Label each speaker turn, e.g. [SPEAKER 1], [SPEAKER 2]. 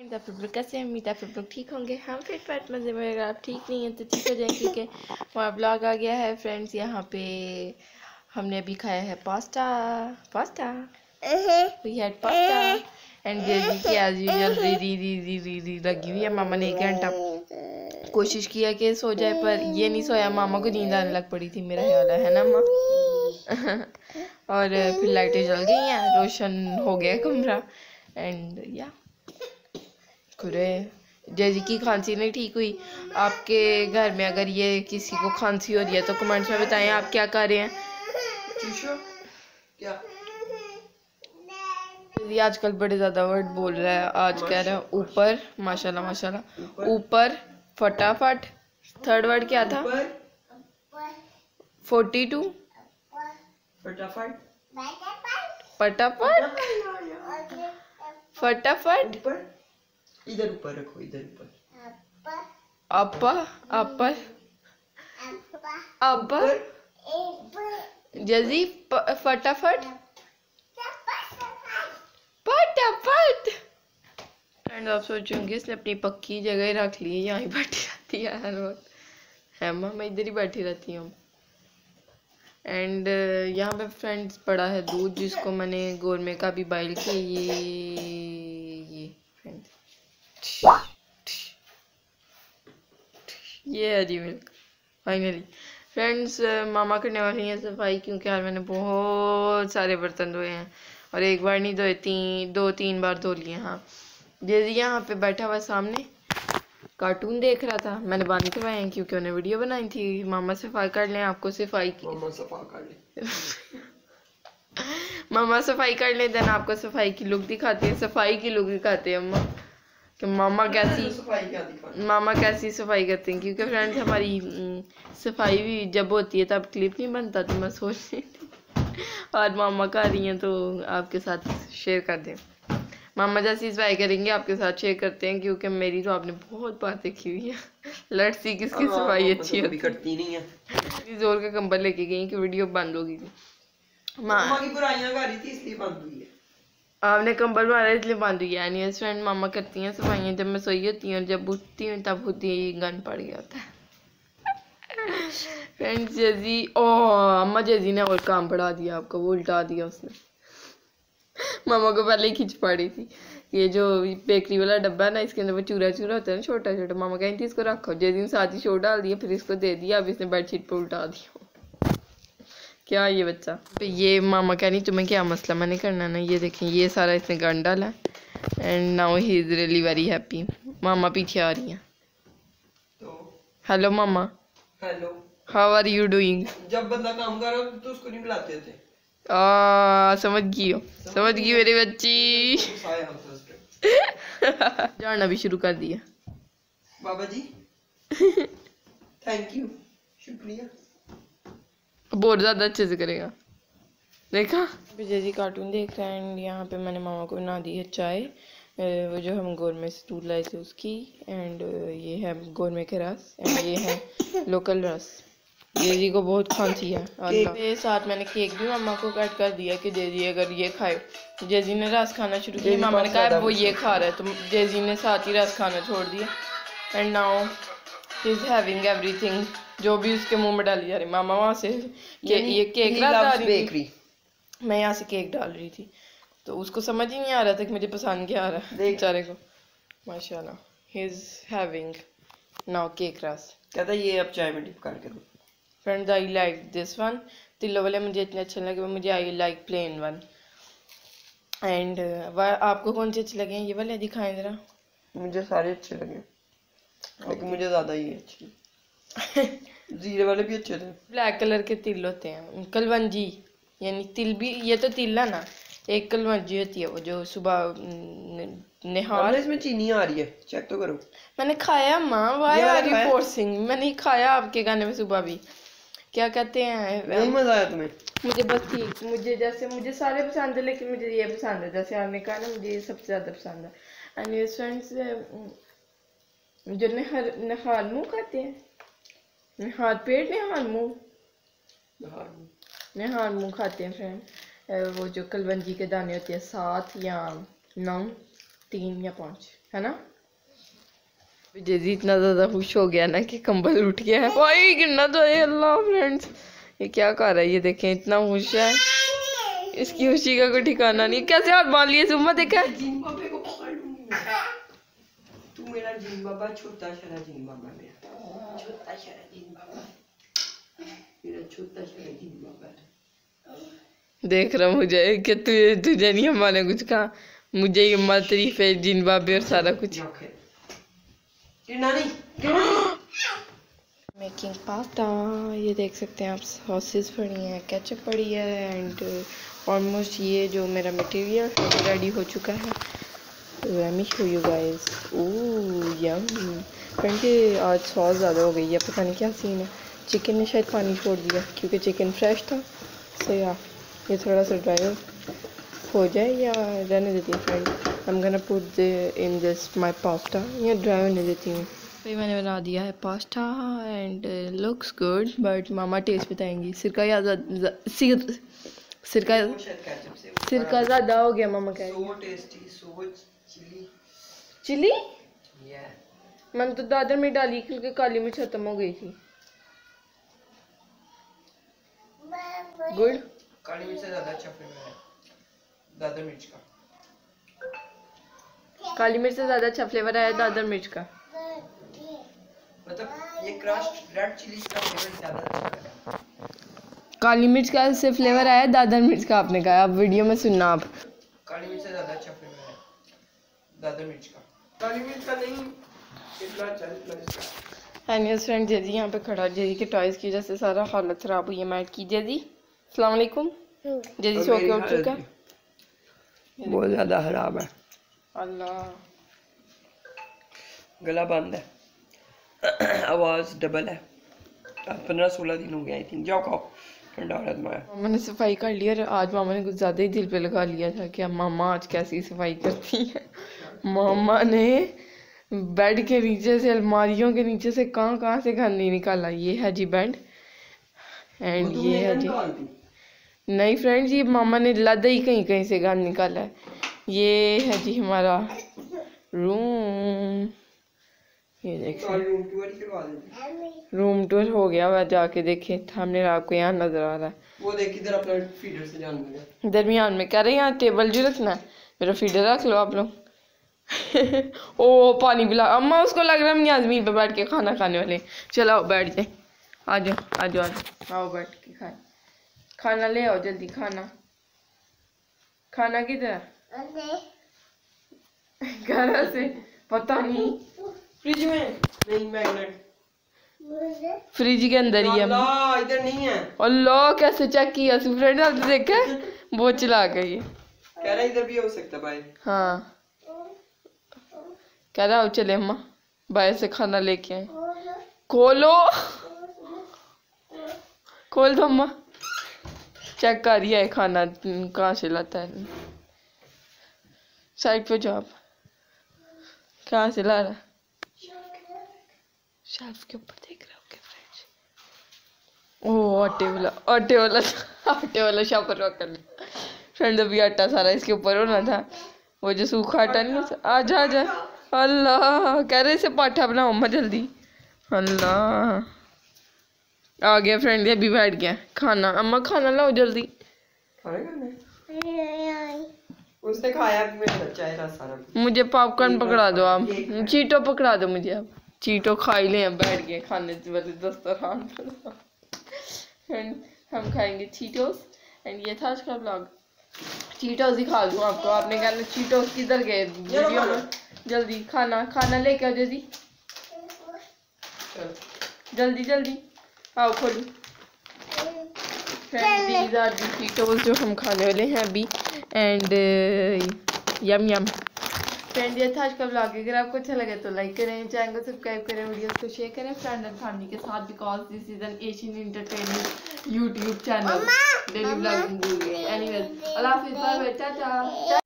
[SPEAKER 1] आप लोग कैसे हैं? उम्मीद आप लोग ठीक होंगे। हम फिर फाइट मजे में, अगर आप ठीक नहीं हैं तो ठीक हो जाए क्योंकि हमारा ब्लॉग आ गया है। फ्रेंड्स यहाँ पे हमने अभी खाया है pasta we had pasta and जेजी की एज यूजुअल री लगी हुई है। मामा ने 1 घंटा कोशिश किया कि सो जाए पर ये नहीं सोया। मामा को नींद आने लग पड़ी थी, मेरा ख्याल है ना माँ? और फिर लाइटें जल गई हैं, रोशन हो गया कमरा एंड या जैसे की खांसी नहीं ठीक हुई। आपके घर में अगर ये किसी को खांसी हो रही है तो कमेंट्स में बताएं आप क्या कर रहे हैं। क्या ये आजकल बड़े ज्यादा वर्ड बोल रहा है। आज कह रहा है ऊपर, माशाल्लाह माशाल्लाह, ऊपर फटाफट। थर्ड वर्ड क्या था? 42 फटाफट फटाफट फटाफट।
[SPEAKER 2] इधर ऊपर रखो, इधर ऊपर।
[SPEAKER 1] अपर अपर अपर जल्दी फटाफट फटाफट। एंड आप सोचोगे इसने अपनी पक्की जगह रख ली है, यहाँ ही बैठी रहती है हर वक्त। है माँ, मैं इधर ही बैठी रहती हूँ। एंड यहाँ पे फ्रेंड्स पड़ा है दूध जिसको मैंने गोरमे का भी बॉइल किया। ये फ्रेंड्स ये है जी मिल्क फाइनली। फ्रेंड्स मामा करने वाली हैं सफाई क्योंकि यार मैंने बहुत सारे बर्तन धोए हैं और एक बार नहीं धोए, 2-3 बार धो लिए। हाँ जेजी यहाँ पे बैठा हुआ सामने कार्टून देख रहा था। मैंने बंद करवाए हैं क्योंकि उन्हें वीडियो बनाई थी। मामा सफाई कर लें, आपको सफाई की
[SPEAKER 2] मामा सफाई कर ले
[SPEAKER 1] मामा सफाई कर ले देन आपको सफाई की लुक दिखाती है। सफाई की लुक दिखाते हैं अम्मा कि मामा कैसी सफाई करते हैं। क्योंकि फ्रेंड्स हमारी सफाई भी जब होती है तब क्लिप नहीं बनता, तो मैं सोच रही थी आज मामा का आ रही हैं तो आपके साथ शेयर कर दें। मामा जैसी सफाई करेंगे आपके साथ शेयर करते हैं क्योंकि मेरी तो आपने बहुत बार देखी हुई है। लेट्स सी किसकी सफाई अच्छी होती
[SPEAKER 2] करती नहीं है।
[SPEAKER 1] जोर का कंबल लेके गई कि वीडियो बंद होगी।
[SPEAKER 2] मामा की बुराइयां कर रही थी इसलिए बंद हुई है।
[SPEAKER 1] आपने कंबल मारा इसलिए बंद हुई है। एनीवेज फ्रेंड मामा करती हैं सफाइयाँ जब मैं सोई होती हूँ और जब उठती हूँ तब होती है गन पड़ गया होता है। फ्रेंड्स जेजी अम्मा जेजी ने और काम बढ़ा दिया आपको, वो उल्टा दिया उसने। मामा को पहले ही खिंच पड़ी थी। ये जो बेकरी वाला डब्बा है ना, इसके अंदर वो चूरा होता है ना छोटा छोटा। मामा कहती थी इसको रखो, जेजी ने साथ ही शोर डाल दिया, फिर इसको दे दिया। अब इसने बेडशीट पर उल्टा दिया। क्या ये बच्चा, ये मामा कह रही तुम्हें क्या मसला, मैंने करना ना। ये देखें ये सारा इसने गन डाला and now he is really very happy. मामा पीछे आ रही हैं। हेलो मामा,
[SPEAKER 2] hello,
[SPEAKER 1] how are you doing?
[SPEAKER 2] जब बंदा काम कर रहा तो उसको नहीं बुलाते थे।
[SPEAKER 1] समझ गई मेरी बच्ची। जानना भी शुरू कर दिया।
[SPEAKER 2] बाबा जी थैंक यू, शुक्रिया।
[SPEAKER 1] बहुत ज़्यादा अच्छे से करेगा। देखा विजय जी कार्टून देख रहे हैं। एंड यहाँ पे मैंने मामा को बना दी है चाय, वो जो हम गोरमे से दूध लाए थे उसकी। एंड ये है गोरमे के रस एंड ये है लोकल रस। जेजी को बहुत खांसी है। और साथ मैंने केक भी मामा को कट कर दिया कि जेजी अगर ये खाए। जेजी ने रस खाना शुरू किया, मामा ने कहा वो ये खा रहा है तो जेजी ने साथ ही रस खाना छोड़ दिया। And now he is having everything जो भी उसके मुंह में डाली जा रही। मामा वहाँ से ये केक डाल रही थी, मैं यहाँ से केक डाल रही थी तो उसको समझ ही नहीं आ रहा था कि मुझे पसंद क्या आ रहा है बेचारे को। माशाल्लाह he is having now cake rusk.
[SPEAKER 2] कहता ये अब चाय में डिप करके दो।
[SPEAKER 1] Friends I like this one, तिल्लो वाले मुझे इतने अच्छे लगे, मुझे I like plain one. And आपको कौन से अच्छे लगे हैं? ये वाले दिखाएं जरा।
[SPEAKER 2] मुझे सारे अच्छे लगे लेकिन मुझे ज्यादा ये अच्छे जीरे वाले भी अच्छे थे।
[SPEAKER 1] ब्लैक कलर के तिल होते हैं, कलवंजी यानी तिल भी। ये तो तिल है ना, एक कलवंजी होती है वो जो सुबह निहार।
[SPEAKER 2] इसमें चीनी आ रही है, चेक तो करो।
[SPEAKER 1] मैंने खाया माँ, वाई आर यू फोर्सिंग? मैंने ही खाया आपके गाने में सुबह भी। क्या कहते हैं,
[SPEAKER 2] नहीं मजा आया तुम्हें?
[SPEAKER 1] मुझे बस ठीक, मुझे सारे पसंद है लेकिन मुझे ये पसंद है। जैसे आपने कहा ना मुझे ये सबसे ज्यादा पसंद है। एंड ये फ्रेंड्स जो निहार मुँह खाते हैं, निहार पेट, निहार मुँह खाते हैं फ्रेंड। वो जो कलवंजी के दाने होते हैं 7 या 9, 3 या 5 है ना। जेजी इतना ज़्यादा खुश हो गया ना कि कंबल उठ गया है। भाई गिरना तो है। अल्लाह फ्रेंड्स, ये क्या कर रहा है, ये देखें इतना खुश है, इसकी खुशी का कोई ठिकाना नहीं। कैसे हाथ बांध लिए सुम्मा, देखा
[SPEAKER 2] जिन बाबे को पकड़ लूंगी मैं। तू मेरा जिन बाबा, छोटा शरा जिन बाबा, मेरा छोटा शरा जिन बाबा, मेरा छोटा शरा जिन बाबा।
[SPEAKER 1] देख रहा मुझे कि तुझे तुझे नहीं हमारे कुछ कहा, मुझे ये मत तारीफ है जिन बाबे और सारा कुछ। मेकिंग पास्ता, ये देख सकते हैं आप, सॉसेस पड़ी हैं, केचप पड़ी है एंड ऑलमोस्ट ये जो मेरा मटेरियल है रेडी हो चुका है। Let me show you guys. Oh yum friend, आज सॉस ज़्यादा हो गई है, पता नहीं क्या सीन है। चिकन ने शायद पानी छोड़ दिया क्योंकि चिकन फ्रेश था। सो या ये थोड़ा सा ड्राई हो जाए या रहने देती हूँ friend. I am gonna put in this my pasta, ये ड्राई होने देती हूँ। भाई मैंने बना दिया है pasta and looks good, but मामा टेस्ट बताएंगी। सिरका सिरका ज़्यादा हो गया मामा कह रही है। चिली मैंने तो दादर में डाली क्योंकि काली मिर्च खत्म हो गई थी। गुड,
[SPEAKER 2] काली मिर्च से ज़्यादा अच्छा फ्लेवर है दादर मिर्च का।
[SPEAKER 1] काली मिर्च से ज़्यादा अच्छा फ्लेवर आया दादर मिर्च का।
[SPEAKER 2] मतलब ये क्रश्ड रेड चिली का फ्लेवर ज़्यादा अच्छा है।
[SPEAKER 1] काली मिर्च का से फ्लेवर आया दादर मिर्च का, आपने कहा। आप वीडियो में सुनना आप।
[SPEAKER 2] काली मिर्च से ज़्यादा अच्छा फ्लेवर है दादर मिर्च का। काली मिर्च का नहीं, इतना अच्छा
[SPEAKER 1] एनीवेज फ्रेंड, जेजी यहाँ पे खड़ा, जेजी के टॉयज की वजह से सारा हालत ख़राब हुई है मैट की। जेजी अस्सलाम वालेकुम। जेजी सो के उठ चुका है,
[SPEAKER 2] बहुत ज़्यादा खराब है।
[SPEAKER 1] अल्लाह,
[SPEAKER 2] गला बंद है, आवाज़ डबल है। 15-16 दिन हो गए आई थिंक। जाओ खाओ, ठंडा हो रहा है तुम्हारा।
[SPEAKER 1] मामा ने सफाई कर लिया और आज मामा ने कुछ ज़्यादा ही दिल पे लगा लिया था कि मामा आज कैसी सफाई करती है। मामा ने बेड के नीचे से, अलमारियों के नीचे से कहाँ से गंद निकाला। ये है जी बेड एंड ये है जी, नहीं फ्रेंड्स, ये मामा ने लदा ही कहीं से गंद निकाला है। ये है जी हमारा रूम, ये देखिए रूम टूर हो गया। वह जाके देखे, सामने आपको यहाँ नजर आ रहा है।
[SPEAKER 2] वो देख इधर अपना फीडर से जान लगा
[SPEAKER 1] दरमियान में कह रहे हैं यहाँ टेबल जो रखना है, मेरा फीडर रख लो आप लोग। ओ पानी पिला अम्मा, उसको लग रहा है हम यहाँ जमीन पे बैठ के खाना खाने वाले। चलो आओ बैठ जाए, आ जाओ आओ बैठ के खाए। खाना ले आओ जल्दी, खाना किधर है? घर से पता नहीं,
[SPEAKER 2] फ्रिज में नहीं, मैग्नेट
[SPEAKER 1] फ्रिज के अंदर ही है।
[SPEAKER 2] अल्लाह इधर नहीं है।
[SPEAKER 1] अल्लाह कैसे चेक किया फ्रेंड, आपने देखा? बहुत चला गई है।
[SPEAKER 2] कह रहा इधर भी हो सकता है भाई।
[SPEAKER 1] हाँ कह रहा चले अम्मा बाहर से खाना लेके आए। खोलो, खोल दो अम्मा, चेक कर रही है खाना कहाँ से लाता है। साइड पे जाओ आप, कहाँ से ला रहा है? शेल्फ के ऊपर देख रहा हूँ फ्रेंड्स। ओह आटे वाला शॉपर रॉक कर लिया फ्रेंड। अभी आटा सारा इसके ऊपर होना था, वो जो सूखा आटा नहीं होता। आजा अल्लाह, कह रहे इसे पाठा बनाओ अम्मा जल्दी। अल्लाह आ गया फ्रेंड, अभी बैठ गया खाना। अम्मा खाना लाओ जल्दी।
[SPEAKER 2] उसने खाया भी, मेरा बच्चा है सारा।
[SPEAKER 1] मुझे पॉपकॉर्न पकड़ा दो आप, चीटो पकड़ा दो मुझे आप। चीटो खा ही ले, बैठ गए खाने वाले दस्तरखान पर। हम खाएंगे चीटोस एंड ये था आज का ब्लॉग। चीटोस दिखा दूँ आपको, आपने कहना चीटोस किधर गए वीडियो में। जल्दी खाना लेके आओ जल्दी आओ खोलो। फ्रेंड्स आर दी चीटोस जो हम खाने वाले हैं अभी एंड यम। फ्रेंड ये था आज का ब्लॉग। अगर आपको अच्छा लगे तो लाइक करें, चैनल को सब्सक्राइब करें, वीडियोस को शेयर करें फ्रेंड एंड फैमिली के साथ, because this is an Asian entertainment YouTube channel daily blogging. Anyways अल्लाह हाफिज़, बाय बाय, टाटा।